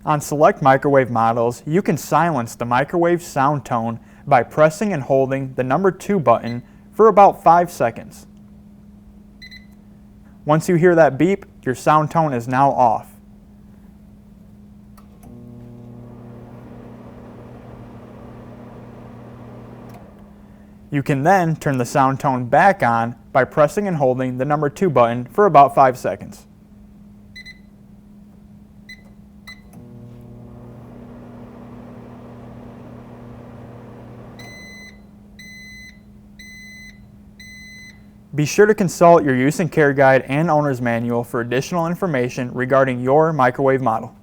On select microwave models, you can silence the microwave sound tone by pressing and holding the number 2 button for about 5 seconds. Once you hear that beep, your sound tone is now off. You can then turn the sound tone back on by pressing and holding the number 2 button for about 5 seconds. Be sure to consult your use and care guide and owner's manual for additional information regarding your microwave model.